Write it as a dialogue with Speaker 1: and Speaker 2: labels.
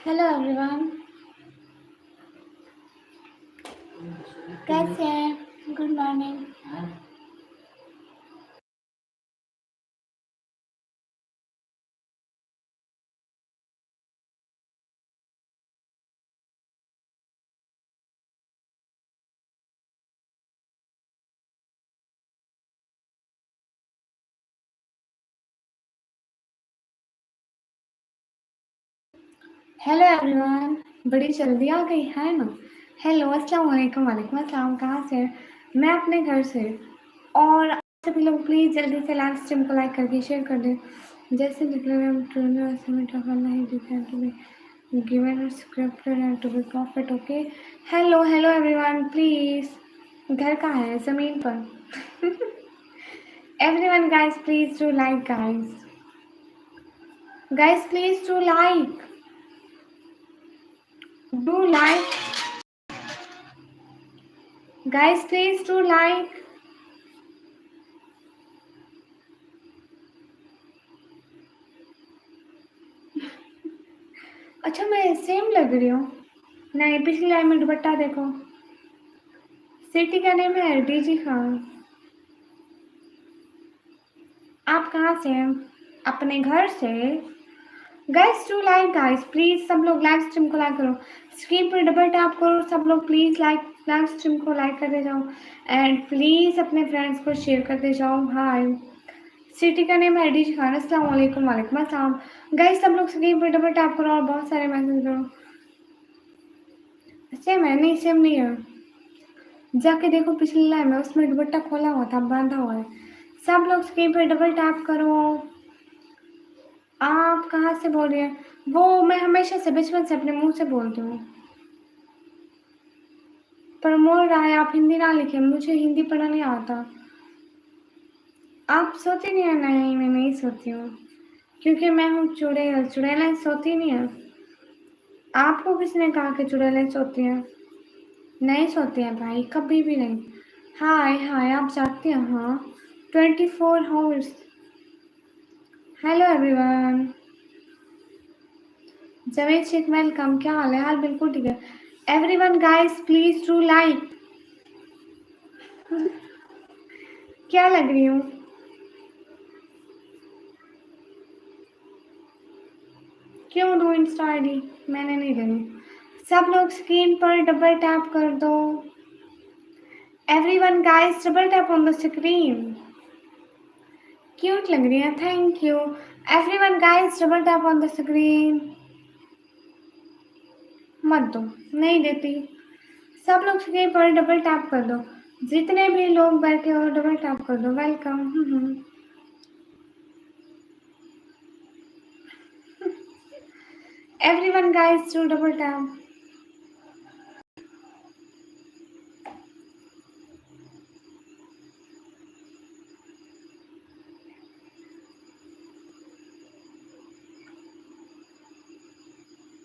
Speaker 1: Hello everyone, कैसे हैं? Good morning. Hello everyone, बड़ी जल्दी आ गई है ना। हेलो, अस्सलाम वालेकुम। वालेकुम अस्सलाम। कहाँ से? मैं अपने घर से। और आप सभी लोग प्लीज़ जल्दी से लाइव स्ट्रीम को लाइक करके शेयर कर दें। जैसे given scripted to be profit. Okay. Hello hello everyone, please घर कहाँ है? ज़मीन पर। Everyone guys please do like guys. Guys, please do like. Do like. Guys, please do like. अच्छा, मैं सेम लग रही हूँ। नहीं, पिछली लाइन में दुपट्टा देखो। सिटी का नेम है डीजी खान। आप कहाँ से हैं? अपने घर से। Guys to like guys please, सब लोग लाइव स्ट्रीम को लाइक करो। स्क्रीन पर डबल टैप करो, सब लोग प्लीज लाइव स्ट्रीम को लाइक करते जाओ। एंड प्लीज अपने फ्रेंड्स को शेयर करते जाओ। हाय, सिटी का नेम है डीजी खान। अस्सलाम वालेकुम। वालेकुम अस्सलाम। गाइस सब लोग स्क्रीन पर डबल टैप करो और बहुत सारे मैसेज करो। सेम है? नहीं सेम नहीं है। जाके देखो पिछली लाइन में, उसमें दुपट्टा खोला हुआ था, बांधा हुआ है। सब लोग स्क्रीन पर डबल टैप करो। आप कहाँ से बोल रहे हैं? वो मैं हमेशा से बचपन से अपने मुंह से बोलती हूँ। पर बोल रहा है आप हिंदी ना लिखे, मुझे हिंदी पढ़ना नहीं आता। आप सोती नहीं है? नहीं, मैं नहीं सोती हूँ, क्योंकि मैं हूँ चुड़ैल। चुड़ैलें सोती नहीं है। आपको किसने कहा कि चुड़ैलें सोती हैं? नहीं सोती हैं भाई, कभी भी नहीं। हाय हाय, आप जागते हैं? हाँ, 24 hours. Hello everyone, Javed Sheikh welcome. क्या हाल है? हाल बिल्कुल ठीक है। Everyone guys please do like. क्या लग रही हूँ? क्यों दूँ इंस्टा आईडी? मैंने नहीं देनी। सब लोग स्क्रीन पर डबल टैप कर दो। Everyone guys double tap on the screen. Cute लग रही है, thank you. Everyone guys double tap on the screen. मत दो, नहीं देती। सब लोग स्क्रीन पर डबल टैप कर दो। जितने भी लोग बैठे हो डबल टैप कर दो। Welcome. Everyone guys do double tap.